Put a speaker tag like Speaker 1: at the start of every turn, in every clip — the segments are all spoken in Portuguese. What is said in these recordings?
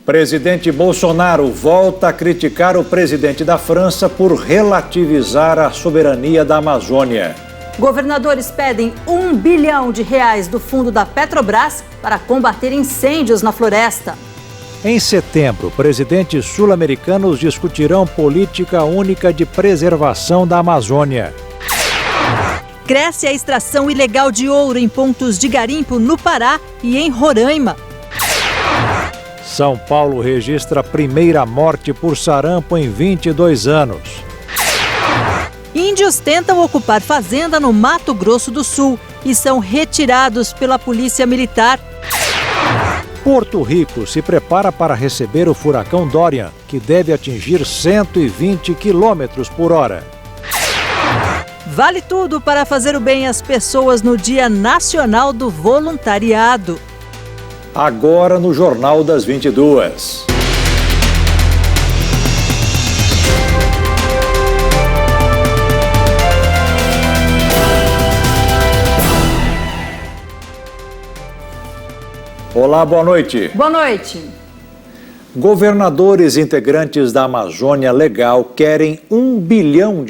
Speaker 1: Presidente Bolsonaro volta a criticar o presidente da França por relativizar a soberania da Amazônia.
Speaker 2: Governadores pedem R$1 bilhão do fundo da Petrobras para combater incêndios na floresta.
Speaker 1: Em setembro, presidentes sul-americanos discutirão política única de preservação da Amazônia.
Speaker 2: Cresce a extração ilegal de ouro em pontos de garimpo no Pará e em Roraima.
Speaker 1: São Paulo registra a primeira morte por sarampo em 22 anos.
Speaker 2: Índios tentam ocupar fazenda no Mato Grosso do Sul e são retirados pela polícia militar.
Speaker 1: Porto Rico se prepara para receber o furacão Dorian, que deve atingir 120 km por hora.
Speaker 2: Vale tudo para fazer o bem às pessoas no Dia Nacional do Voluntariado.
Speaker 1: Agora no Jornal das 22. Olá, boa noite.
Speaker 2: Boa noite.
Speaker 1: Governadores integrantes da Amazônia Legal querem R$1 bilhão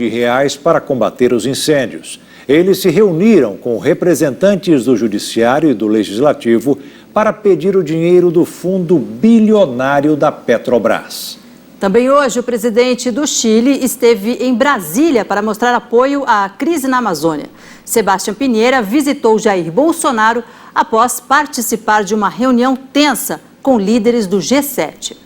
Speaker 1: para combater os incêndios. Eles se reuniram com representantes do Judiciário e do Legislativo para pedir o dinheiro do fundo bilionário da Petrobras.
Speaker 2: Também hoje, o presidente do Chile esteve em Brasília para mostrar apoio à crise na Amazônia. Sebastião Pinheira visitou Jair Bolsonaro após participar de uma reunião tensa com líderes do G7.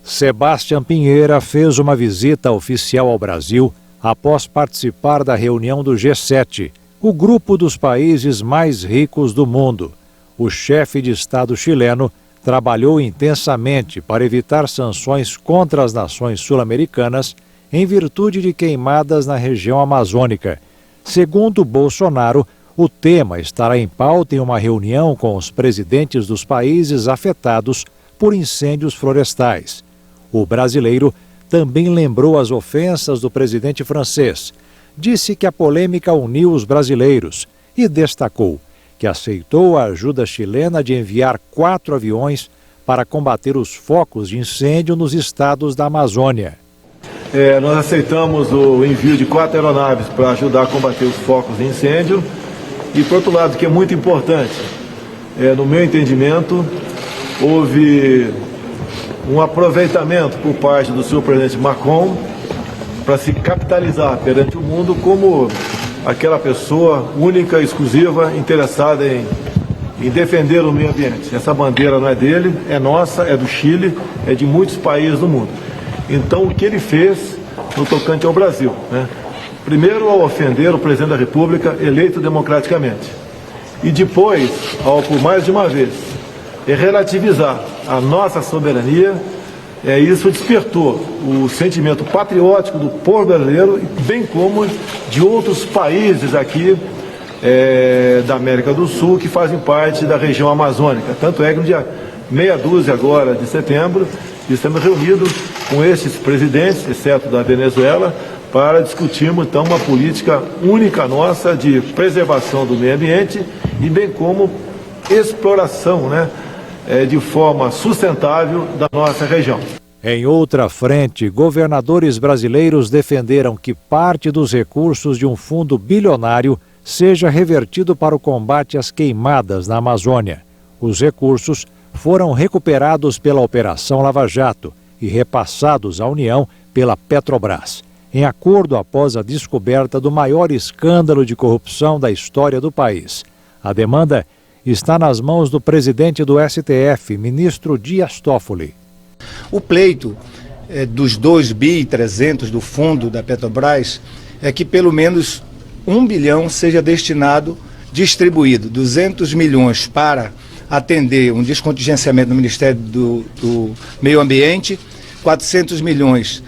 Speaker 1: Sebastião Pinheira fez uma visita oficial ao Brasil após participar da reunião do G7, o grupo dos países mais ricos do mundo. O chefe de Estado chileno trabalhou intensamente para evitar sanções contra as nações sul-americanas em virtude de queimadas na região amazônica. Segundo Bolsonaro, o tema estará em pauta em uma reunião com os presidentes dos países afetados por incêndios florestais. O brasileiro também lembrou as ofensas do presidente francês. Disse que a polêmica uniu os brasileiros e destacou que aceitou a ajuda chilena de enviar 4 aviões para combater os focos de incêndio nos estados da Amazônia.
Speaker 3: Nós aceitamos o envio de 4 aeronaves para ajudar a combater os focos de incêndio. E, por outro lado, que é muito importante, no meu entendimento, houve um aproveitamento por parte do senhor presidente Macron para se capitalizar perante o mundo como aquela pessoa única, exclusiva, interessada em defender o meio ambiente. Essa bandeira não é dele, é nossa, é do Chile, é de muitos países do mundo. Então, o que ele fez no tocante ao Brasil, né? Primeiro, ao ofender o presidente da República, eleito democraticamente. E depois, ao, por mais de uma vez, relativizar a nossa soberania, isso despertou o sentimento patriótico do povo brasileiro, bem como de outros países aqui da América do Sul que fazem parte da região amazônica. Tanto é que no dia meia dúzia agora de setembro, estamos reunidos com esses presidentes, exceto da Venezuela, para discutirmos então uma política única nossa de preservação do meio ambiente e bem como exploração, de forma sustentável da nossa região.
Speaker 1: Em outra frente, governadores brasileiros defenderam que parte dos recursos de um fundo bilionário seja revertido para o combate às queimadas na Amazônia. Os recursos foram recuperados pela Operação Lava Jato e repassados à União pela Petrobras, em acordo após a descoberta do maior escândalo de corrupção da história do país. A demanda está nas mãos do presidente do STF, ministro Dias Toffoli.
Speaker 4: O pleito dos 2,3 bilhões do fundo da Petrobras é que pelo menos 1 bilhão seja destinado, distribuído, 200 milhões para atender um descontingenciamento no Ministério do Meio Ambiente, 400 milhões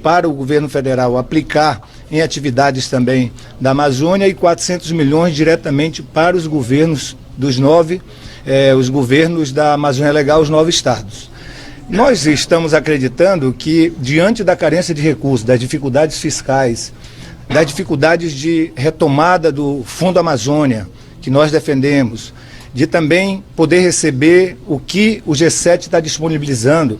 Speaker 4: para o governo federal aplicar em atividades também da Amazônia e 400 milhões diretamente para os governos dos 9, os governos da Amazônia Legal, os 9 estados. Nós estamos acreditando que, diante da carência de recursos, das dificuldades fiscais, das dificuldades de retomada do Fundo Amazônia, que nós defendemos, de também poder receber o que o G7 está disponibilizando,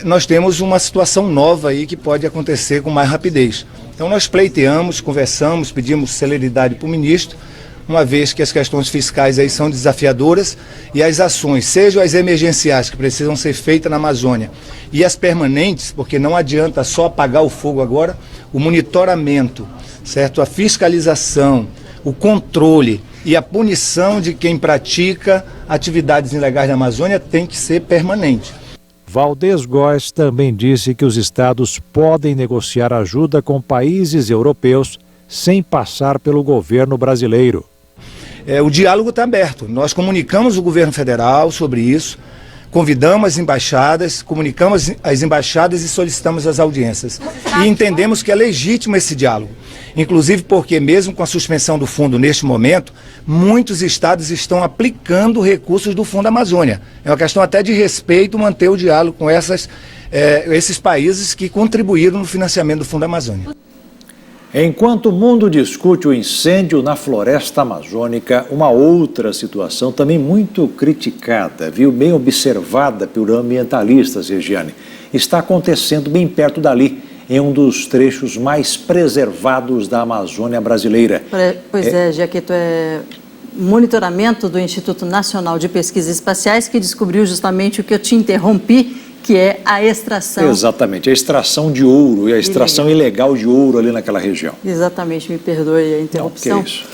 Speaker 4: nós temos uma situação nova aí que pode acontecer com mais rapidez. Então nós pleiteamos, conversamos, pedimos celeridade para o ministro, uma vez que as questões fiscais aí são desafiadoras e as ações, sejam as emergenciais que precisam ser feitas na Amazônia e as permanentes, porque não adianta só apagar o fogo agora, o monitoramento, certo? A fiscalização, o controle e a punição de quem pratica atividades ilegais na Amazônia tem que ser permanente.
Speaker 1: Valdez Góes também disse que os estados podem negociar ajuda com países europeus sem passar pelo governo brasileiro.
Speaker 4: O diálogo está aberto. Nós comunicamos o governo federal sobre isso, convidamos as embaixadas, comunicamos as embaixadas e solicitamos as audiências. E entendemos que é legítimo esse diálogo. Inclusive porque mesmo com a suspensão do fundo neste momento, muitos estados estão aplicando recursos do Fundo Amazônia. É uma questão até de respeito manter o diálogo com esses países que contribuíram no financiamento do Fundo Amazônia.
Speaker 1: Enquanto o mundo discute o incêndio na floresta amazônica, uma outra situação também muito criticada, bem observada por ambientalistas, Regiane, está acontecendo bem perto dali, em um dos trechos mais preservados da Amazônia brasileira.
Speaker 2: Pois é, Jaqueto, monitoramento do Instituto Nacional de Pesquisas Espaciais que descobriu justamente o que eu te interrompi, que é a extração.
Speaker 1: Exatamente, a extração de ouro e a extração ilegal de ouro ali naquela região.
Speaker 2: Exatamente, me perdoe a interrupção.
Speaker 1: Não, que é isso?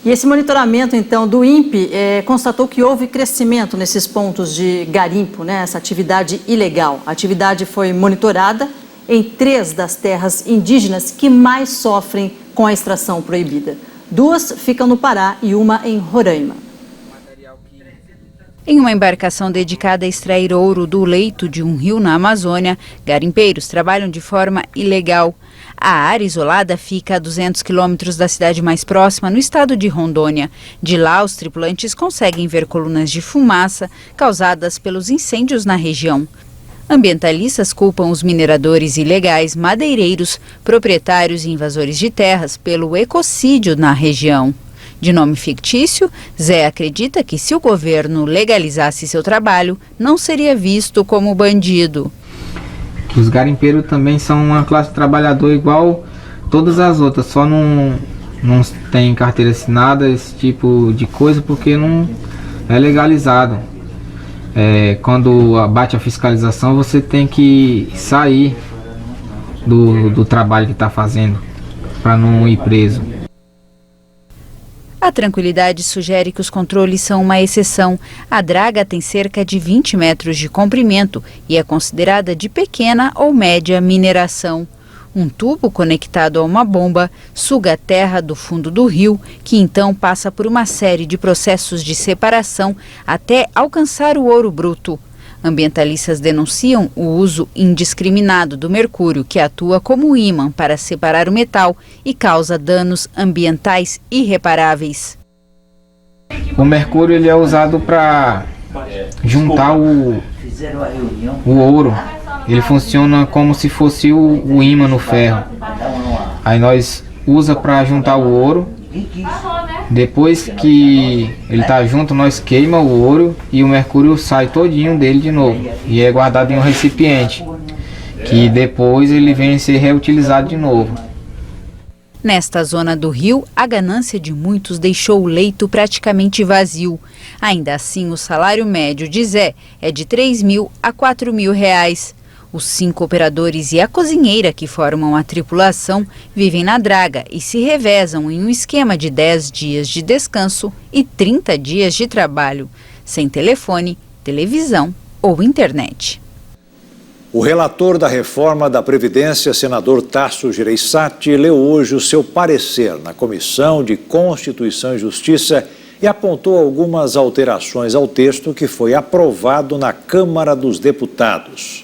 Speaker 2: E esse monitoramento, então, do INPE constatou que houve crescimento nesses pontos de garimpo, né, essa atividade ilegal. A atividade foi monitorada em 3 das terras indígenas que mais sofrem com a extração proibida. 2 ficam no Pará e uma em Roraima.
Speaker 5: Em uma embarcação dedicada a extrair ouro do leito de um rio na Amazônia, garimpeiros trabalham de forma ilegal. A área isolada fica a 200 quilômetros da cidade mais próxima, no estado de Rondônia. De lá, os tripulantes conseguem ver colunas de fumaça causadas pelos incêndios na região. Ambientalistas culpam os mineradores ilegais, madeireiros, proprietários e invasores de terras pelo ecocídio na região. De nome fictício, Zé acredita que se o governo legalizasse seu trabalho, não seria visto como bandido.
Speaker 6: Os garimpeiros também são uma classe trabalhadora igual todas as outras, só não tem carteira assinada, esse tipo de coisa, porque não é legalizado. Quando bate a fiscalização, você tem que sair do trabalho que está fazendo, para não ir preso.
Speaker 5: A tranquilidade sugere que os controles são uma exceção. A draga tem cerca de 20 metros de comprimento e é considerada de pequena ou média mineração. Um tubo conectado a uma bomba suga a terra do fundo do rio, que então passa por uma série de processos de separação até alcançar o ouro bruto. Ambientalistas denunciam o uso indiscriminado do mercúrio, que atua como ímã para separar o metal e causa danos ambientais irreparáveis.
Speaker 6: O mercúrio ele é usado para juntar o ouro. Ele funciona como se fosse o ímã no ferro. Aí nós usa para juntar o ouro. Depois que ele está junto, nós queima o ouro e o mercúrio sai todinho dele de novo. E é guardado em um recipiente, que depois ele vem a ser reutilizado de novo.
Speaker 5: Nesta zona do rio, a ganância de muitos deixou o leito praticamente vazio. Ainda assim, o salário médio de Zé é de R$3.000 a R$4.000. Os 5 operadores e a cozinheira que formam a tripulação vivem na draga e se revezam em um esquema de 10 dias de descanso e 30 dias de trabalho, sem telefone, televisão ou internet.
Speaker 1: O relator da reforma da Previdência, senador Tasso Gereissati, leu hoje o seu parecer na Comissão de Constituição e Justiça e apontou algumas alterações ao texto que foi aprovado na Câmara dos Deputados.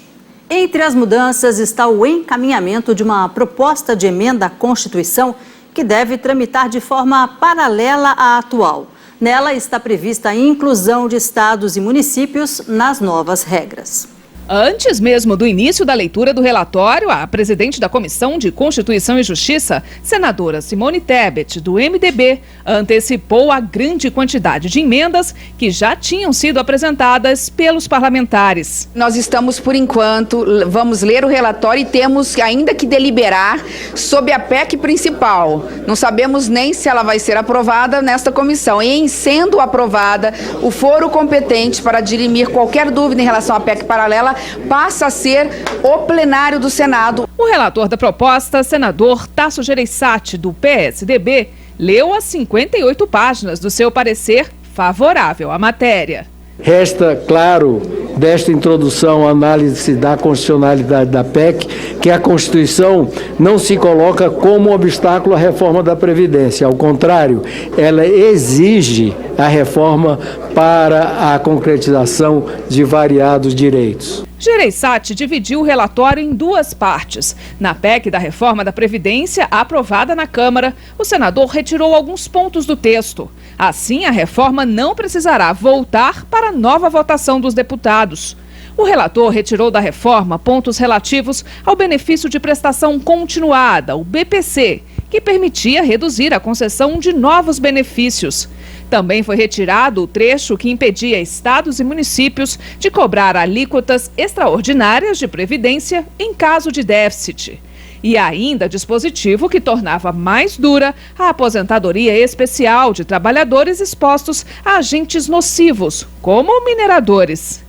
Speaker 2: Entre as mudanças está o encaminhamento de uma proposta de emenda à Constituição que deve tramitar de forma paralela à atual. Nela está prevista a inclusão de estados e municípios nas novas regras.
Speaker 7: Antes mesmo do início da leitura do relatório, a presidente da Comissão de Constituição e Justiça, senadora Simone Tebet, do MDB, antecipou a grande quantidade de emendas que já tinham sido apresentadas pelos parlamentares.
Speaker 8: Nós estamos, por enquanto, vamos ler o relatório e temos ainda que deliberar sobre a PEC principal. Não sabemos nem se ela vai ser aprovada nesta comissão. E em sendo aprovada, o foro competente para dirimir qualquer dúvida em relação à PEC paralela passa a ser o plenário do Senado.
Speaker 7: O relator da proposta, senador Tasso Gereissati, do PSDB, leu as 58 páginas do seu parecer favorável à matéria.
Speaker 9: Resta claro desta introdução a análise da constitucionalidade da PEC que a Constituição não se coloca como obstáculo à reforma da Previdência. Ao contrário, ela exige a reforma para a concretização de variados direitos.
Speaker 7: Gereissati dividiu o relatório em duas partes. Na PEC da reforma da Previdência, aprovada na Câmara, o senador retirou alguns pontos do texto. Assim, a reforma não precisará voltar para nova votação dos deputados. O relator retirou da reforma pontos relativos ao benefício de prestação continuada, o BPC, que permitia reduzir a concessão de novos benefícios. Também foi retirado o trecho que impedia estados e municípios de cobrar alíquotas extraordinárias de previdência em caso de déficit. E ainda dispositivo que tornava mais dura a aposentadoria especial de trabalhadores expostos a agentes nocivos, como mineradores.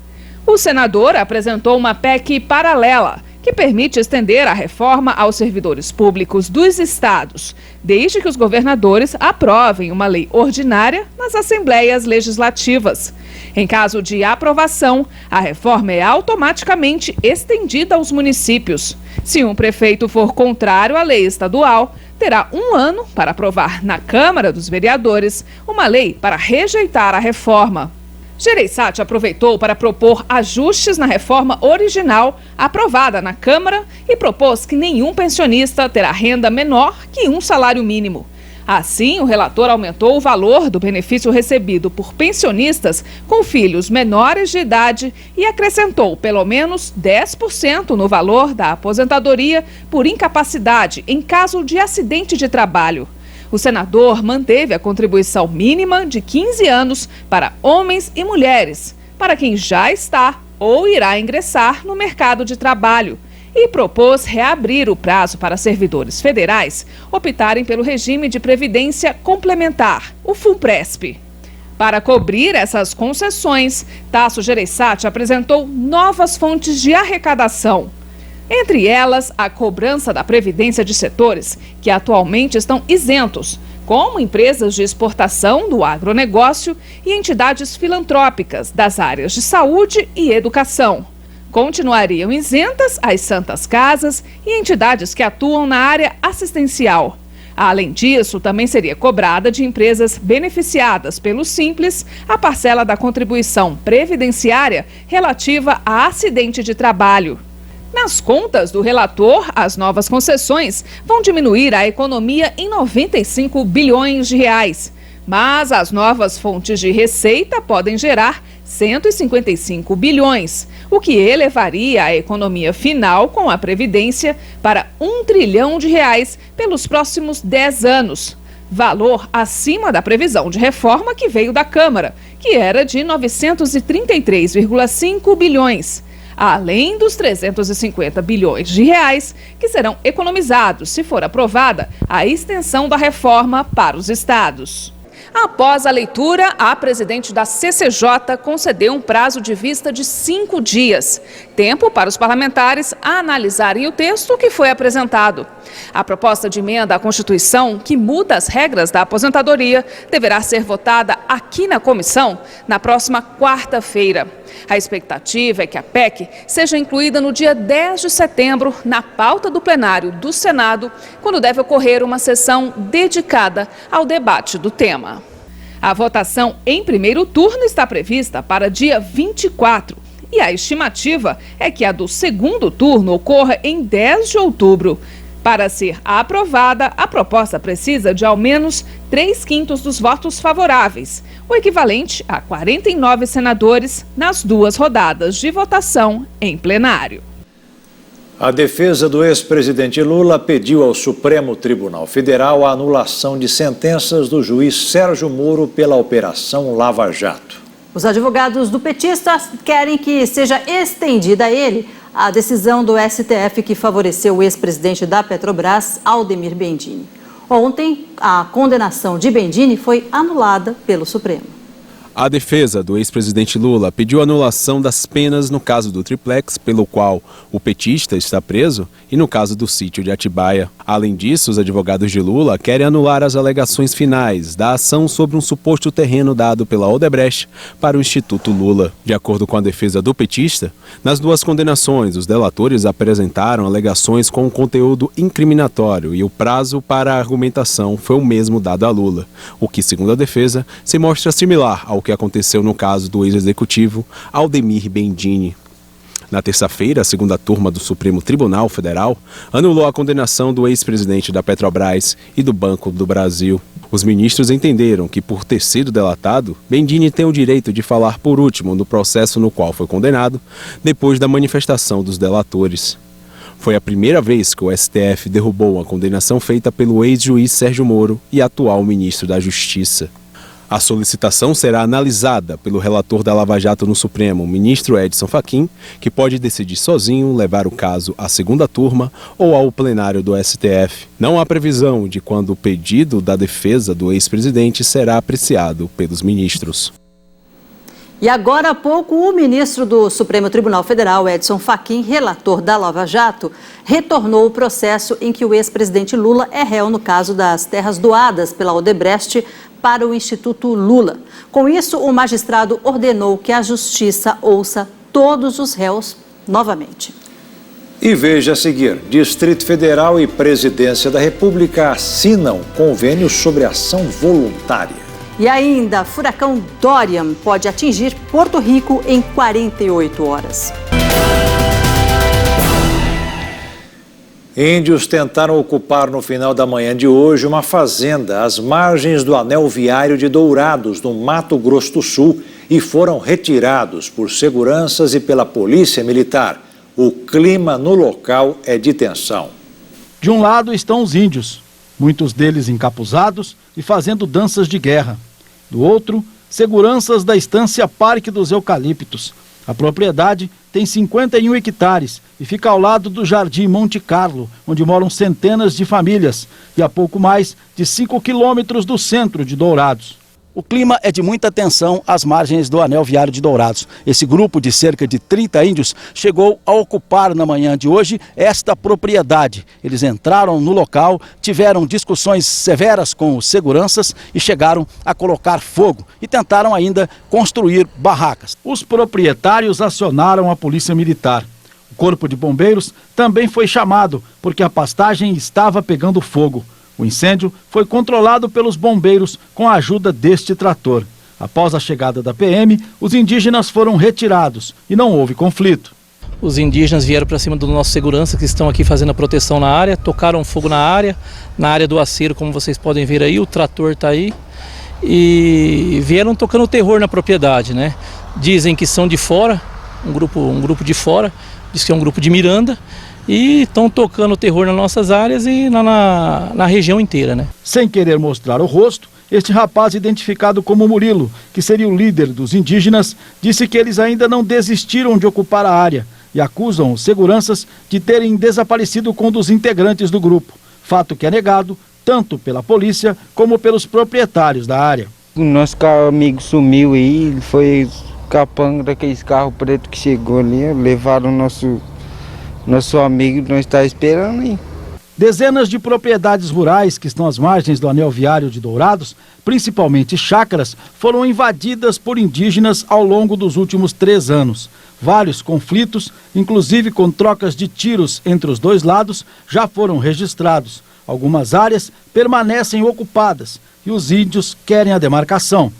Speaker 7: O senador apresentou uma PEC paralela, que permite estender a reforma aos servidores públicos dos estados, desde que os governadores aprovem uma lei ordinária nas assembleias legislativas. Em caso de aprovação, a reforma é automaticamente estendida aos municípios. Se um prefeito for contrário à lei estadual, terá 1 ano para aprovar na Câmara dos Vereadores uma lei para rejeitar a reforma. Gereissati aproveitou para propor ajustes na reforma original aprovada na Câmara e propôs que nenhum pensionista terá renda menor que um salário mínimo. Assim, o relator aumentou o valor do benefício recebido por pensionistas com filhos menores de idade e acrescentou pelo menos 10% no valor da aposentadoria por incapacidade em caso de acidente de trabalho. O senador manteve a contribuição mínima de 15 anos para homens e mulheres, para quem já está ou irá ingressar no mercado de trabalho, e propôs reabrir o prazo para servidores federais optarem pelo regime de previdência complementar, o FUNPRESP. Para cobrir essas concessões, Tasso Gereissati apresentou novas fontes de arrecadação. Entre elas, a cobrança da previdência de setores que atualmente estão isentos, como empresas de exportação do agronegócio e entidades filantrópicas das áreas de saúde e educação. Continuariam isentas as santas casas e entidades que atuam na área assistencial. Além disso, também seria cobrada de empresas beneficiadas pelo Simples a parcela da contribuição previdenciária relativa a acidente de trabalho. Nas contas do relator, as novas concessões vão diminuir a economia em 95 bilhões de reais. Mas as novas fontes de receita podem gerar 155 bilhões, o que elevaria a economia final com a Previdência para 1 trilhão de reais pelos próximos 10 anos. Valor acima da previsão de reforma que veio da Câmara, que era de 933,5 bilhões. Além dos 350 bilhões de reais que serão economizados se for aprovada a extensão da reforma para os estados. Após a leitura, a presidente da CCJ concedeu um prazo de vista de 5 dias, tempo para os parlamentares analisarem o texto que foi apresentado. A proposta de emenda à Constituição, que muda as regras da aposentadoria, deverá ser votada aqui na comissão na próxima quarta-feira. A expectativa é que a PEC seja incluída no dia 10 de setembro na pauta do plenário do Senado, quando deve ocorrer uma sessão dedicada ao debate do tema. A votação em primeiro turno está prevista para dia 24 e a estimativa é que a do segundo turno ocorra em 10 de outubro. Para ser aprovada, a proposta precisa de ao menos 3/5 dos votos favoráveis, o equivalente a 49 senadores nas 2 rodadas de votação em plenário.
Speaker 1: A defesa do ex-presidente Lula pediu ao Supremo Tribunal Federal a anulação de sentenças do juiz Sérgio Moro pela Operação Lava Jato.
Speaker 2: Os advogados do petista querem que seja estendida a ele a decisão do STF que favoreceu o ex-presidente da Petrobras, Aldemir Bendini. Ontem, a condenação de Bendini foi anulada pelo Supremo.
Speaker 10: A defesa do ex-presidente Lula pediu anulação das penas no caso do triplex, pelo qual o petista está preso, e no caso do sítio de Atibaia. Além disso, os advogados de Lula querem anular as alegações finais da ação sobre um suposto terreno dado pela Odebrecht para o Instituto Lula. De acordo com a defesa do petista, nas 2 condenações, os delatores apresentaram alegações com conteúdo incriminatório e o prazo para a argumentação foi o mesmo dado a Lula, o que, segundo a defesa, se mostra similar ao que aconteceu no caso do ex-executivo Aldemir Bendini. Na terça-feira, a 2ª turma do Supremo Tribunal Federal anulou a condenação do ex-presidente da Petrobras e do Banco do Brasil. Os ministros entenderam que, por ter sido delatado, Bendini tem o direito de falar por último no processo no qual foi condenado, depois da manifestação dos delatores. Foi a primeira vez que o STF derrubou uma condenação feita pelo ex-juiz Sérgio Moro e atual ministro da Justiça. A solicitação será analisada pelo relator da Lava Jato no Supremo, o ministro Edson Fachin, que pode decidir sozinho levar o caso à 2ª turma ou ao plenário do STF. Não há previsão de quando o pedido da defesa do ex-presidente será apreciado pelos ministros.
Speaker 2: E agora há pouco, o ministro do Supremo Tribunal Federal, Edson Fachin, relator da Lava Jato, retornou o processo em que o ex-presidente Lula é réu no caso das terras doadas pela Odebrecht para o Instituto Lula. Com isso, o magistrado ordenou que a Justiça ouça todos os réus novamente.
Speaker 1: E veja a seguir, Distrito Federal e Presidência da República assinam convênio sobre ação voluntária.
Speaker 2: E ainda, furacão Dorian pode atingir Porto Rico em 48 horas.
Speaker 1: Índios tentaram ocupar no final da manhã de hoje uma fazenda às margens do Anel Viário de Dourados, no Mato Grosso do Sul, e foram retirados por seguranças e pela Polícia Militar. O clima no local é de tensão.
Speaker 11: De um lado estão os índios, muitos deles encapuzados e fazendo danças de guerra. Do outro, seguranças da estância Parque dos Eucaliptos. A propriedade tem 51 hectares e fica ao lado do Jardim Monte Carlo, onde moram centenas de famílias, e a pouco mais de 5 quilômetros do centro de Dourados. O clima é de muita tensão às margens do Anel Viário de Dourados. Esse grupo de cerca de 30 índios chegou a ocupar na manhã de hoje esta propriedade. Eles entraram no local, tiveram discussões severas com os seguranças e chegaram a colocar fogo e tentaram ainda construir barracas. Os proprietários acionaram a Polícia Militar. O Corpo de Bombeiros também foi chamado porque a pastagem estava pegando fogo. O incêndio foi controlado pelos bombeiros com a ajuda deste trator. Após a chegada da PM, os indígenas foram retirados e não houve conflito.
Speaker 12: Os indígenas vieram para cima do nosso segurança, que estão aqui fazendo a proteção na área, tocaram fogo na área do aceiro, como vocês podem ver aí, o trator está aí, e vieram tocando terror na propriedade, né? Dizem que são de fora, um grupo de fora, diz que é um grupo de Miranda, e estão tocando terror nas nossas áreas e na região inteira, né?
Speaker 11: Sem querer mostrar o rosto, este rapaz, identificado como Murilo, que seria o líder dos indígenas, disse que eles ainda não desistiram de ocupar a área e acusam os seguranças de terem desaparecido com um dos integrantes do grupo, fato que é negado tanto pela polícia como pelos proprietários da área.
Speaker 13: O nosso amigo sumiu aí, ele foi capanga daqueles carros pretos que chegou ali, levaram o nosso amigo, nós está esperando aí.
Speaker 11: Dezenas de propriedades rurais que estão às margens do Anel Viário de Dourados, principalmente chácaras, foram invadidas por indígenas ao longo dos últimos 3 anos. Vários conflitos, inclusive com trocas de tiros entre os dois lados, já foram registrados. Algumas áreas permanecem ocupadas e os índios querem a demarcação.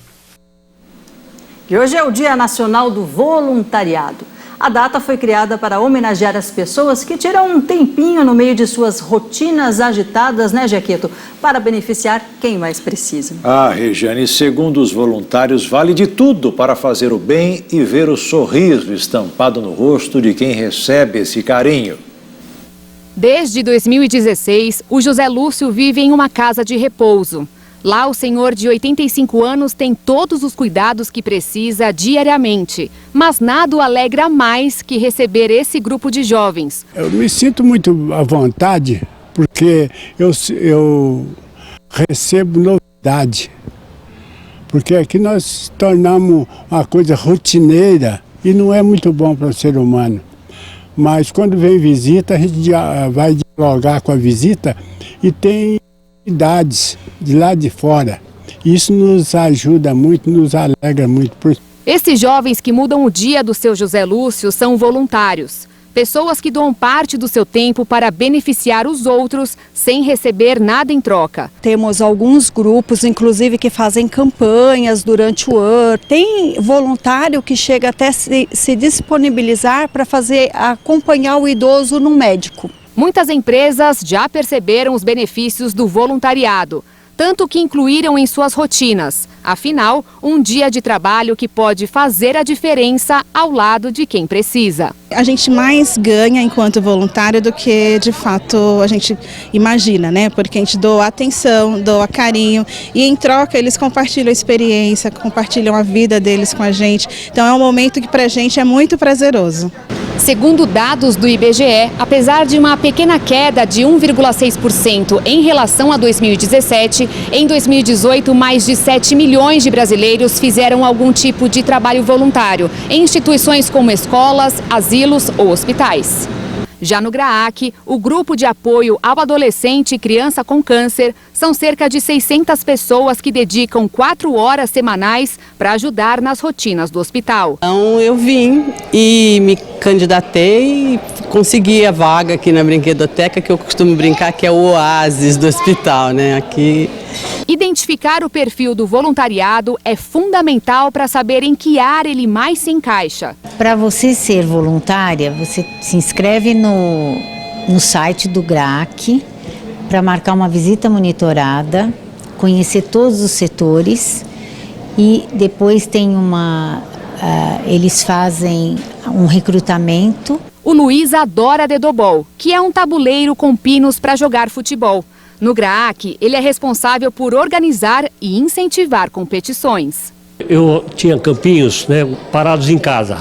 Speaker 2: E hoje é o Dia Nacional do Voluntariado. A data foi criada para homenagear as pessoas que tiram um tempinho no meio de suas rotinas agitadas, né, Jaqueto, para beneficiar quem mais precisa.
Speaker 1: Regiane, segundo os voluntários, vale de tudo para fazer o bem e ver o sorriso estampado no rosto de quem recebe esse carinho.
Speaker 14: Desde 2016, o José Lúcio vive em uma casa de repouso. Lá, o senhor de 85 anos tem todos os cuidados que precisa diariamente. Mas nada o alegra mais que receber esse grupo de jovens.
Speaker 15: Eu me sinto muito à vontade, porque eu recebo novidade. Porque aqui nós tornamos uma coisa rotineira e não é muito bom para o ser humano. Mas quando vem visita, a gente vai dialogar com a visita e tem idades de lá de fora. Isso nos ajuda muito, nos alegra muito.
Speaker 14: Esses jovens que mudam o dia do seu José Lúcio são voluntários. Pessoas que doam parte do seu tempo para beneficiar os outros sem receber nada em troca.
Speaker 16: Temos alguns grupos, inclusive, que fazem campanhas durante o ano. Tem voluntário que chega até se disponibilizar para acompanhar o idoso no médico.
Speaker 14: Muitas empresas já perceberam os benefícios do voluntariado, tanto que incluíram em suas rotinas. Afinal, um dia de trabalho que pode fazer a diferença ao lado de quem precisa.
Speaker 16: A gente mais ganha enquanto voluntário do que, de fato, a gente imagina, né? Porque a gente doa atenção, doa carinho e, em troca, eles compartilham a experiência, compartilham a vida deles com a gente. Então, é um momento que, pra gente, é muito prazeroso.
Speaker 14: Segundo dados do IBGE, apesar de uma pequena queda de 1,6% em relação a 2017, em 2018, mais de 7 milhões de brasileiros fizeram algum tipo de trabalho voluntário em instituições como escolas, asilos ou hospitais. Já no GRAAC, o grupo de apoio ao adolescente e criança com câncer, são cerca de 600 pessoas que dedicam 4 horas semanais para ajudar nas rotinas do hospital.
Speaker 17: Então eu vim e me candidatei e consegui a vaga aqui na brinquedoteca, que eu costumo brincar que é o oásis do hospital, né? Aqui.
Speaker 14: Identificar o perfil do voluntariado é fundamental para saber em que área ele mais se encaixa.
Speaker 18: Para você ser voluntária, você se inscreve no site do GRAAC para marcar uma visita monitorada, conhecer todos os setores e depois tem eles fazem um recrutamento.
Speaker 14: O Luiz adora dedobol, que é um tabuleiro com pinos para jogar futebol. No GRAAC, ele é responsável por organizar e incentivar competições.
Speaker 19: Eu tinha campinhos, né, parados em casa,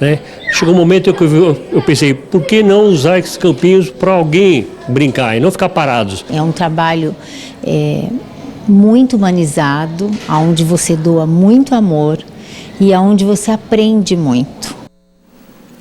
Speaker 19: né? Chegou um momento que eu pensei, por que não usar esses campinhos para alguém brincar e não ficar parados?
Speaker 18: É um trabalho muito humanizado, onde você doa muito amor e onde você aprende muito.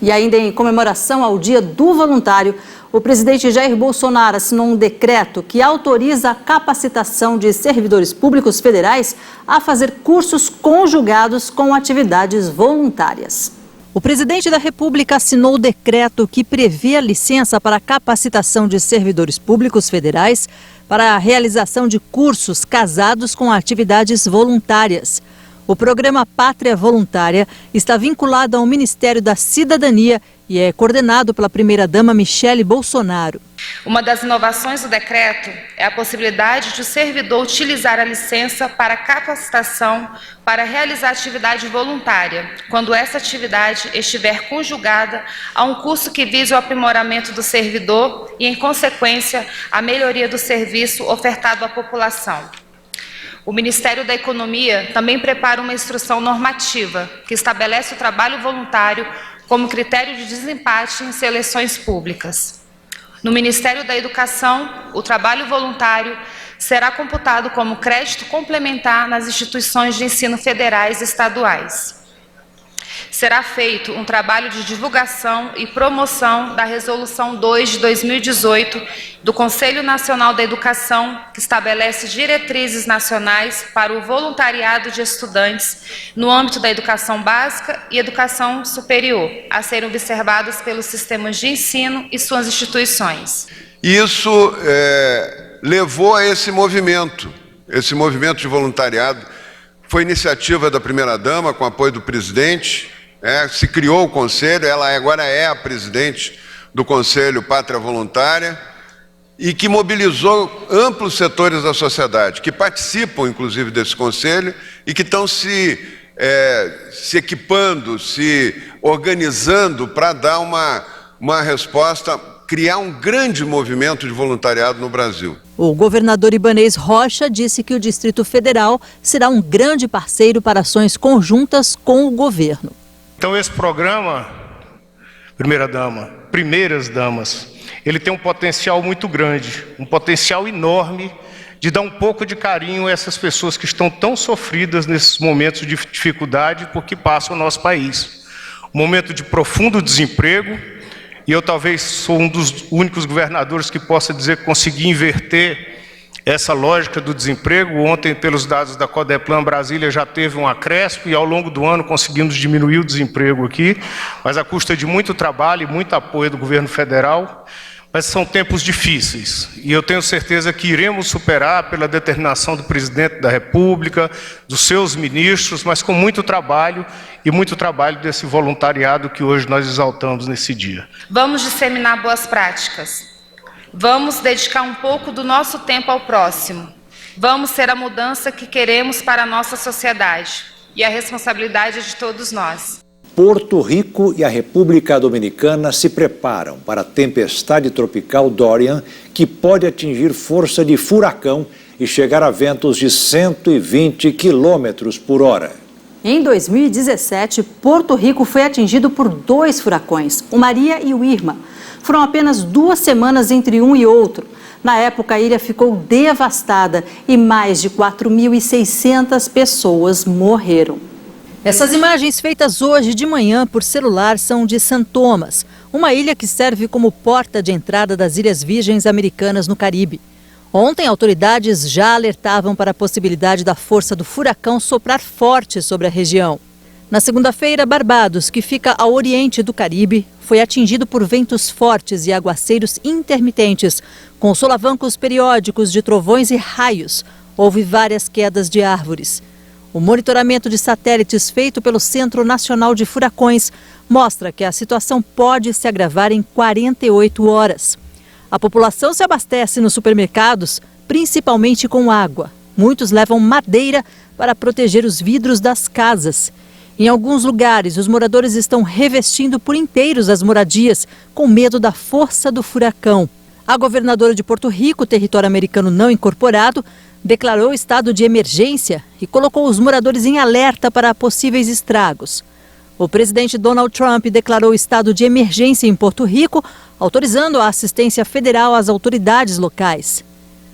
Speaker 2: E ainda em comemoração ao Dia do Voluntário, o presidente Jair Bolsonaro assinou um decreto que autoriza a capacitação de servidores públicos federais a fazer cursos conjugados com atividades voluntárias. O presidente da República assinou o decreto que prevê a licença para a capacitação de servidores públicos federais para a realização de cursos casados com atividades voluntárias. O programa Pátria Voluntária está vinculado ao Ministério da Cidadania e é coordenado pela primeira-dama Michele Bolsonaro.
Speaker 20: Uma das inovações do decreto é a possibilidade de o servidor utilizar a licença para capacitação para realizar atividade voluntária, quando essa atividade estiver conjugada a um curso que vise o aprimoramento do servidor e, em consequência, a melhoria do serviço ofertado à população. O Ministério da Economia também prepara uma instrução normativa que estabelece o trabalho voluntário como critério de desempate em seleções públicas. No Ministério da Educação, o trabalho voluntário será computado como crédito complementar nas instituições de ensino federais e estaduais. Será feito um trabalho de divulgação e promoção da Resolução 2 de 2018 do Conselho Nacional da Educação, que estabelece diretrizes nacionais para o voluntariado de estudantes no âmbito da educação básica e educação superior, a serem observados pelos sistemas de ensino e suas instituições.
Speaker 21: Isso levou a esse movimento de voluntariado. Foi iniciativa da primeira-dama, com apoio do presidente, Se criou o Conselho, ela agora é a presidente do Conselho Pátria Voluntária, e que mobilizou amplos setores da sociedade, que participam, inclusive, desse Conselho e que estão se equipando, se organizando para dar uma resposta, criar um grande movimento de voluntariado no Brasil.
Speaker 2: O governador Ibanez Rocha disse que o Distrito Federal será um grande parceiro para ações conjuntas com o governo.
Speaker 3: Então esse programa, Primeiras Damas, ele tem um potencial muito grande, um potencial enorme de dar um pouco de carinho a essas pessoas que estão tão sofridas nesses momentos de dificuldade porque passa o nosso país. Um momento de profundo desemprego, e eu talvez sou um dos únicos governadores que possa dizer que consegui inverter essa lógica do desemprego. Ontem, pelos dados da Codeplan, Brasília já teve um acréscimo e ao longo do ano conseguimos diminuir o desemprego aqui, mas à custa de muito trabalho e muito apoio do governo federal. Mas são tempos difíceis e eu tenho certeza que iremos superar pela determinação do presidente da República, dos seus ministros, mas com muito trabalho e muito trabalho desse voluntariado que hoje nós exaltamos nesse dia.
Speaker 20: Vamos disseminar boas práticas. Vamos dedicar um pouco do nosso tempo ao próximo. Vamos ser a mudança que queremos para a nossa sociedade. E a responsabilidade é de todos nós.
Speaker 1: Porto Rico e a República Dominicana se preparam para a tempestade tropical Dorian, que pode atingir força de furacão e chegar a ventos de 120 quilômetros por hora.
Speaker 2: Em 2017, Porto Rico foi atingido por 2 furacões, o Maria e o Irma. Foram apenas 2 semanas entre um e outro. Na época, a ilha ficou devastada e mais de 4.600 pessoas morreram. Essas imagens feitas hoje de manhã por celular são de St. Thomas, uma ilha que serve como porta de entrada das Ilhas Virgens Americanas no Caribe. Ontem, autoridades já alertavam para a possibilidade da força do furacão soprar forte sobre a região. Na segunda-feira, Barbados, que fica ao oriente do Caribe, foi atingido por ventos fortes e aguaceiros intermitentes, com solavancos periódicos de trovões e raios. Houve várias quedas de árvores. O monitoramento de satélites feito pelo Centro Nacional de Furacões mostra que a situação pode se agravar em 48 horas. A população se abastece nos supermercados, principalmente com água. Muitos levam madeira para proteger os vidros das casas. Em alguns lugares, os moradores estão revestindo por inteiros as moradias, com medo da força do furacão. A governadora de Porto Rico, território americano não incorporado, declarou estado de emergência e colocou os moradores em alerta para possíveis estragos. O presidente Donald Trump declarou estado de emergência em Porto Rico, autorizando a assistência federal às autoridades locais.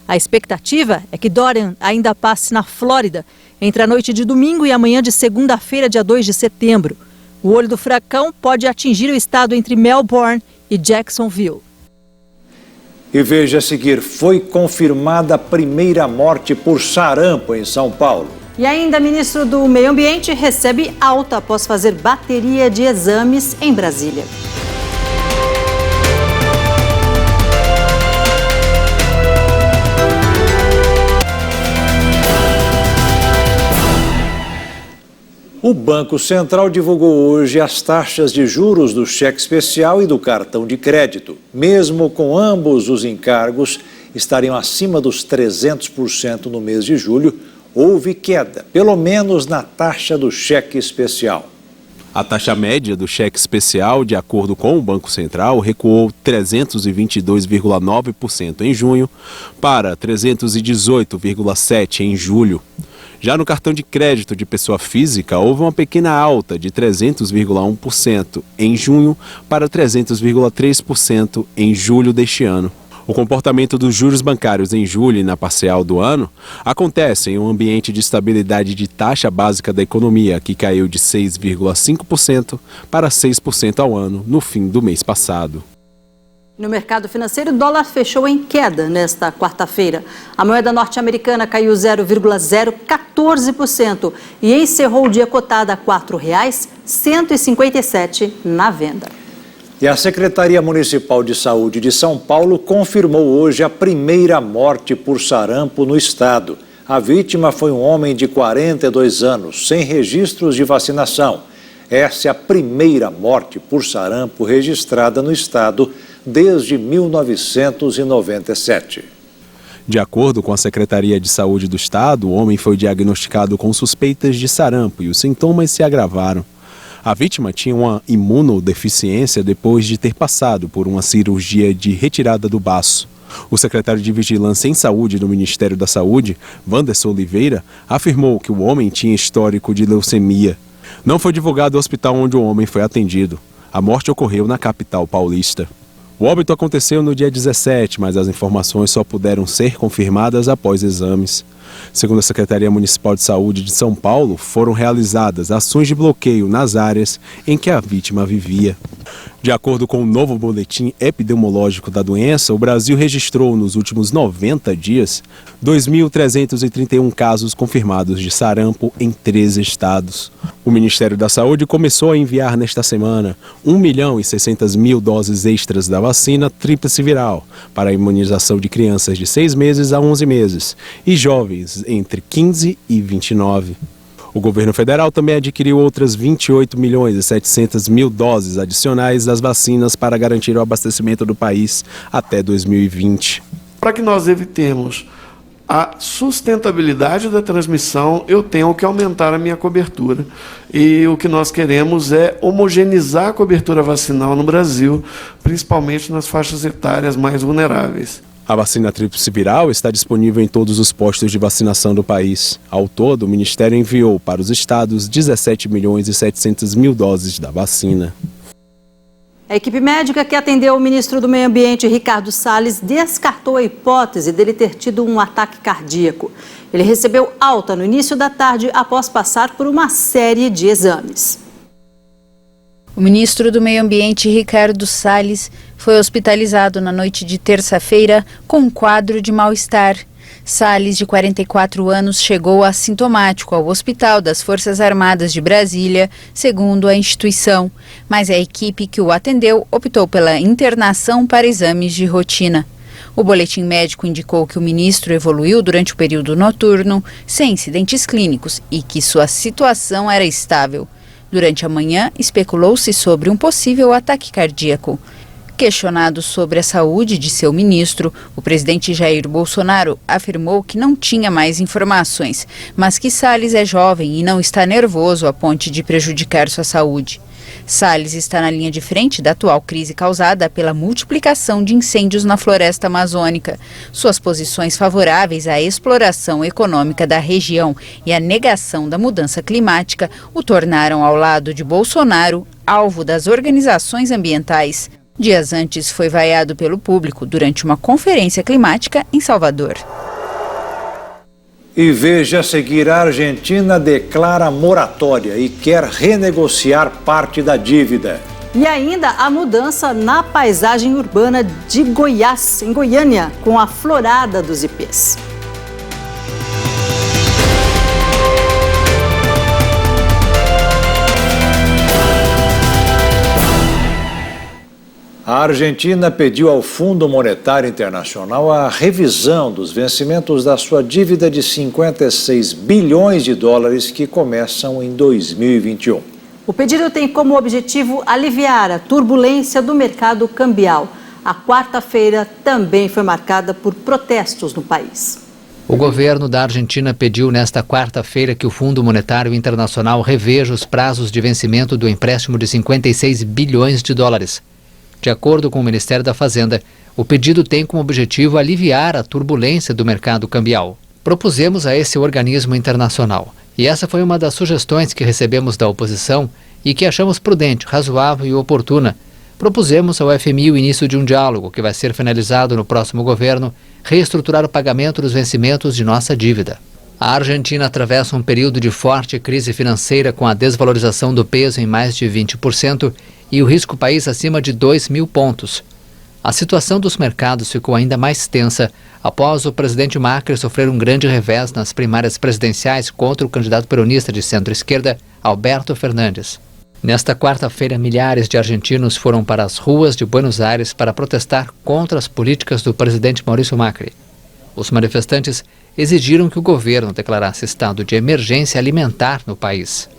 Speaker 2: A expectativa é que Dorian ainda passe na Flórida entre a noite de domingo e a manhã de segunda-feira, dia 2 de setembro. O olho do furacão pode atingir o estado entre Melbourne e Jacksonville.
Speaker 1: E veja a seguir, foi confirmada a primeira morte por sarampo em São Paulo.
Speaker 2: E ainda, ministro do Meio Ambiente recebe alta após fazer bateria de exames em Brasília.
Speaker 1: O Banco Central divulgou hoje as taxas de juros do cheque especial e do cartão de crédito. Mesmo com ambos os encargos estariam acima dos 300% no mês de julho, houve queda, pelo menos na taxa do cheque especial.
Speaker 10: A taxa média do cheque especial, de acordo com o Banco Central, recuou 322,9% em junho para 318,7% em julho. Já no cartão de crédito de pessoa física, houve uma pequena alta de 300,1% em junho para 300,3% em julho deste ano. O comportamento dos juros bancários em julho e na parcial do ano acontece em um ambiente de estabilidade de taxa básica da economia, que caiu de 6,5% para 6% ao ano no fim do mês passado.
Speaker 2: No mercado financeiro, o dólar fechou em queda nesta quarta-feira. A moeda norte-americana caiu 0,014% e encerrou o dia cotada a R$ 4,157 na venda.
Speaker 1: E a Secretaria Municipal de Saúde de São Paulo confirmou hoje a primeira morte por sarampo no estado. A vítima foi um homem de 42 anos, sem registros de vacinação. Essa é a primeira morte por sarampo registrada no estado desde 1997.
Speaker 10: De acordo com a Secretaria de Saúde do Estado, o homem foi diagnosticado com suspeitas de sarampo e os sintomas se agravaram. A vítima tinha uma imunodeficiência depois de ter passado por uma cirurgia de retirada do baço. O secretário de Vigilância em Saúde do Ministério da Saúde, Wanderson Oliveira, afirmou que o homem tinha histórico de leucemia. Não foi divulgado o hospital onde o homem foi atendido. A morte ocorreu na capital paulista. O óbito aconteceu no dia 17, mas as informações só puderam ser confirmadas após exames. Segundo a Secretaria Municipal de Saúde de São Paulo, foram realizadas ações de bloqueio nas áreas em que a vítima vivia. De acordo com o novo boletim epidemiológico da doença, o Brasil registrou nos últimos 90 dias 2.331 casos confirmados de sarampo em 13 estados. O Ministério da Saúde começou a enviar nesta semana 1.600.000 doses extras da vacina tríplice viral para a imunização de crianças de 6 meses a 11 meses e jovens entre 15 e 29. O governo federal também adquiriu outras 28.700.000 doses adicionais das vacinas para garantir o abastecimento do país até 2020.
Speaker 4: Para que nós evitemos a sustentabilidade da transmissão, eu tenho que aumentar a minha cobertura. E o que nós queremos é homogeneizar a cobertura vacinal no Brasil, principalmente nas faixas etárias mais vulneráveis.
Speaker 10: A vacina tríplice viral está disponível em todos os postos de vacinação do país. Ao todo, o Ministério enviou para os estados 17.700.000 doses da vacina.
Speaker 2: A equipe médica que atendeu o ministro do Meio Ambiente, Ricardo Salles, descartou a hipótese dele ter tido um ataque cardíaco. Ele recebeu alta no início da tarde após passar por uma série de exames.
Speaker 5: O ministro do Meio Ambiente, Ricardo Salles, foi hospitalizado na noite de terça-feira com um quadro de mal-estar. Salles, de 44 anos, chegou assintomático ao Hospital das Forças Armadas de Brasília, segundo a instituição, mas a equipe que o atendeu optou pela internação para exames de rotina. O boletim médico indicou que o ministro evoluiu durante o período noturno, sem incidentes clínicos, e que sua situação era estável. Durante a manhã, especulou-se sobre um possível ataque cardíaco. Questionado sobre a saúde de seu ministro, o presidente Jair Bolsonaro afirmou que não tinha mais informações, mas que Salles é jovem e não está nervoso a ponto de prejudicar sua saúde. Salles está na linha de frente da atual crise causada pela multiplicação de incêndios na floresta amazônica. Suas posições favoráveis à exploração econômica da região e à negação da mudança climática o tornaram, ao lado de Bolsonaro, alvo das organizações ambientais. Dias antes foi vaiado pelo público durante uma conferência climática em Salvador.
Speaker 1: E veja a seguir, a Argentina declara moratória e quer renegociar parte da dívida.
Speaker 2: E ainda a mudança na paisagem urbana de Goiás, em Goiânia, com a florada dos ipês.
Speaker 1: A Argentina pediu ao Fundo Monetário Internacional a revisão dos vencimentos da sua dívida de 56 bilhões de dólares que começam em 2021.
Speaker 2: O pedido tem como objetivo aliviar a turbulência do mercado cambial. A quarta-feira também foi marcada por protestos no país.
Speaker 22: O governo da Argentina pediu nesta quarta-feira que o Fundo Monetário Internacional reveja os prazos de vencimento do empréstimo de 56 bilhões de dólares. De acordo com o Ministério da Fazenda, o pedido tem como objetivo aliviar a turbulência do mercado cambial. Propusemos a esse organismo internacional, e essa foi uma das sugestões que recebemos da oposição e que achamos prudente, razoável e oportuna. Propusemos ao FMI o início de um diálogo que vai ser finalizado no próximo governo, reestruturar o pagamento dos vencimentos de nossa dívida. A Argentina atravessa um período de forte crise financeira com a desvalorização do peso em mais de 20% e o risco país acima de 2.000 pontos. A situação dos mercados ficou ainda mais tensa após o presidente Macri sofrer um grande revés nas primárias presidenciais contra o candidato peronista de centro-esquerda, Alberto Fernandes. Nesta quarta-feira, milhares de argentinos foram para as ruas de Buenos Aires para protestar contra as políticas do presidente Maurício Macri. Os manifestantes exigiram que o governo declarasse estado de emergência alimentar no país.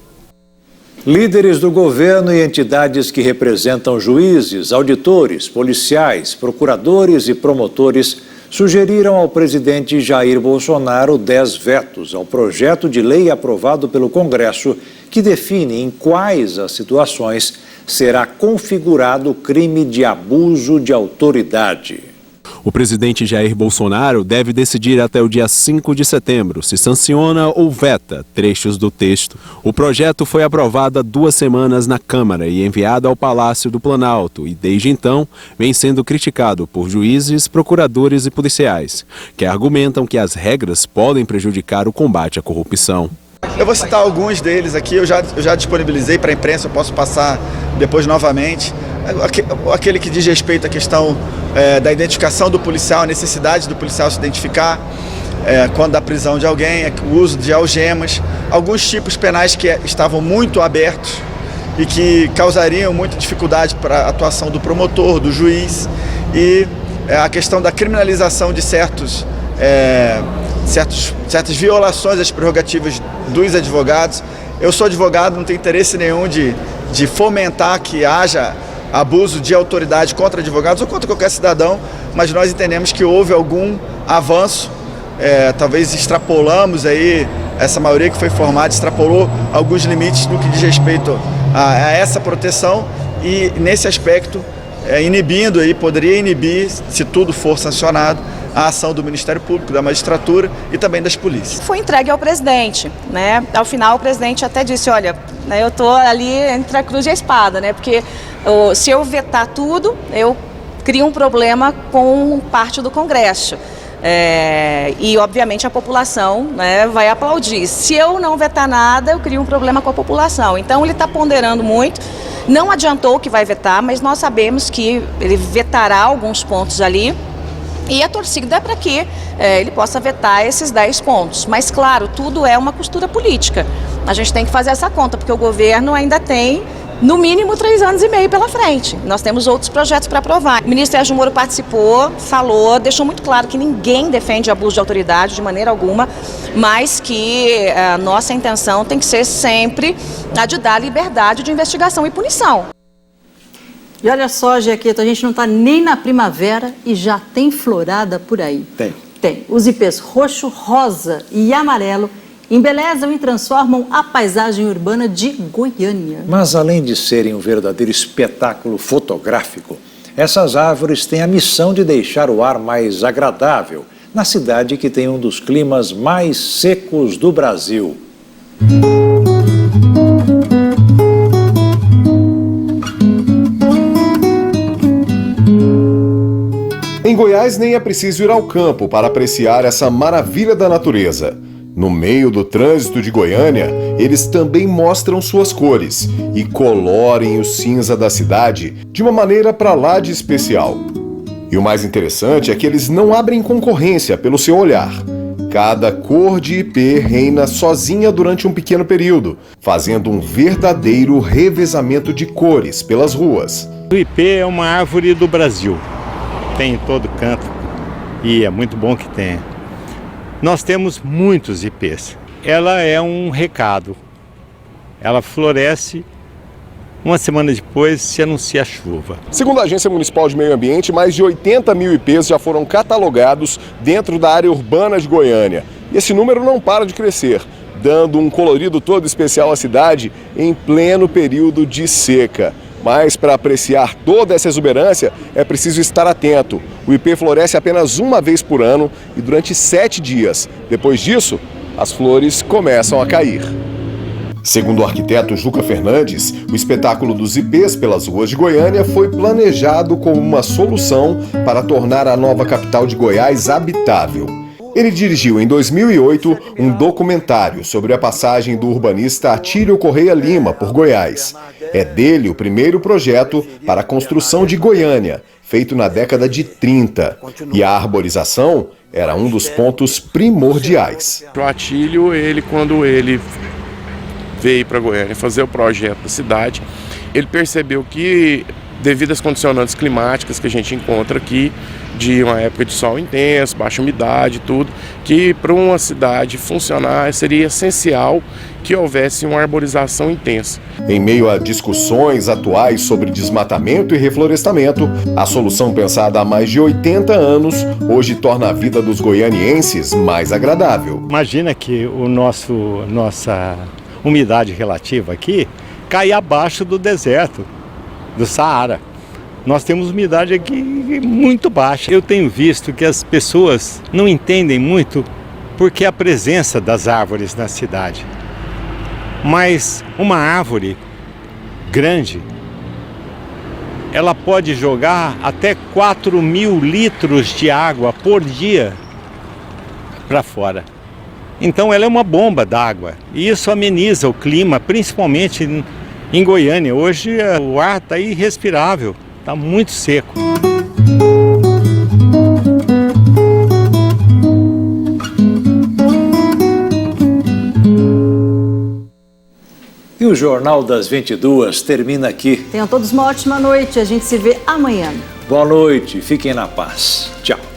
Speaker 1: Líderes do governo e entidades que representam juízes, auditores, policiais, procuradores e promotores sugeriram ao presidente Jair Bolsonaro 10 vetos ao projeto de lei aprovado pelo Congresso que define em quais as situações será configurado o crime de abuso de autoridade.
Speaker 10: O presidente Jair Bolsonaro deve decidir até o dia 5 de setembro se sanciona ou veta trechos do texto. O projeto foi aprovado há 2 semanas na Câmara e enviado ao Palácio do Planalto e, desde então, vem sendo criticado por juízes, procuradores e policiais, que argumentam que as regras podem prejudicar o combate à corrupção.
Speaker 6: Eu vou citar alguns deles aqui, eu já disponibilizei para a imprensa, eu posso passar depois novamente. Aquele que diz respeito à questão da identificação do policial, a necessidade do policial se identificar quando da prisão de alguém, o uso de algemas, alguns tipos penais que estavam muito abertos e que causariam muita dificuldade para a atuação do promotor, do juiz, e a questão da criminalização de certas violações às prerrogativas dos advogados. Eu sou advogado, não tenho interesse nenhum de fomentar que haja abuso de autoridade contra advogados ou contra qualquer cidadão, mas nós entendemos que houve algum avanço, talvez extrapolamos aí, essa maioria que foi formada extrapolou alguns limites no que diz respeito a essa proteção e nesse aspecto inibindo aí, poderia inibir, se tudo for sancionado, a ação do Ministério Público, da magistratura e também das polícias.
Speaker 8: Foi entregue ao presidente, né? Ao final o presidente até disse, olha, eu estou ali entre a cruz e a espada, né? Porque se eu vetar tudo, eu crio um problema com parte do Congresso. E obviamente a população, né, vai aplaudir. Se eu não vetar nada, eu crio um problema com a população. Então ele está ponderando muito. Não adiantou que vai vetar, mas nós sabemos que ele vetará alguns pontos ali. E a torcida é para que ele possa vetar esses 10 pontos. Mas, claro, tudo é uma costura política. A gente tem que fazer essa conta, porque o governo ainda tem, no mínimo, 3 anos e meio pela frente. Nós temos outros projetos para aprovar. O ministro Sérgio Moro participou, falou, deixou muito claro que ninguém defende abuso de autoridade de maneira alguma, mas que a nossa intenção tem que ser sempre a de dar liberdade de investigação e punição.
Speaker 2: E olha só, Jaqueto, a gente não está nem na primavera e já tem florada por aí. Tem. Os ipês roxo, rosa e amarelo embelezam e transformam a paisagem urbana de Goiânia.
Speaker 1: Mas além de serem um verdadeiro espetáculo fotográfico, essas árvores têm a missão de deixar o ar mais agradável na cidade que tem um dos climas mais secos do Brasil.
Speaker 23: Em Goiás nem é preciso ir ao campo para apreciar essa maravilha da natureza. No meio do trânsito de Goiânia, eles também mostram suas cores e colorem o cinza da cidade de uma maneira pra lá de especial. E o mais interessante é que eles não abrem concorrência pelo seu olhar. Cada cor de ipê reina sozinha durante um pequeno período, fazendo um verdadeiro revezamento de cores pelas ruas.
Speaker 24: O ipê é uma árvore do Brasil. Tem em todo canto e é muito bom que tenha. Nós temos muitos ipês. Ela é um recado. Ela floresce, uma semana depois se anuncia a chuva.
Speaker 23: Segundo a Agência Municipal de Meio Ambiente, mais de 80 mil ipês já foram catalogados dentro da área urbana de Goiânia. E esse número não para de crescer, dando um colorido todo especial à cidade em pleno período de seca. Mas para apreciar toda essa exuberância é preciso estar atento. O ipê floresce apenas uma vez por ano e durante 7 dias. Depois disso, as flores começam a cair. Segundo o arquiteto Juca Fernandes, o espetáculo dos ipês pelas ruas de Goiânia foi planejado como uma solução para tornar a nova capital de Goiás habitável. Ele dirigiu em 2008 um documentário sobre a passagem do urbanista Atílio Correia Lima por Goiás. É dele o primeiro projeto para a construção de Goiânia, feito na década de 30. E a arborização era um dos pontos primordiais.
Speaker 25: O Atílio, quando ele veio para Goiânia fazer o projeto da cidade, ele percebeu que devido às condicionantes climáticas que a gente encontra aqui, de uma época de sol intenso, baixa umidade, tudo, que para uma cidade funcionar seria essencial que houvesse uma arborização intensa.
Speaker 23: Em meio a discussões atuais sobre desmatamento e reflorestamento, a solução pensada há mais de 80 anos hoje torna a vida dos goianienses mais agradável.
Speaker 24: Imagina que nossa umidade relativa aqui cai abaixo do deserto, do Saara. Nós temos umidade aqui muito baixa. Eu tenho visto que as pessoas não entendem muito porque a presença das árvores na cidade. Mas uma árvore grande, ela pode jogar até 4.000 litros de água por dia para fora. Então ela é uma bomba d'água e isso ameniza o clima, principalmente em Goiânia. Hoje o ar está irrespirável, está muito seco.
Speaker 1: E o Jornal das 22 termina aqui.
Speaker 2: Tenham todos uma ótima noite. A gente se vê amanhã.
Speaker 1: Boa noite. Fiquem na paz. Tchau.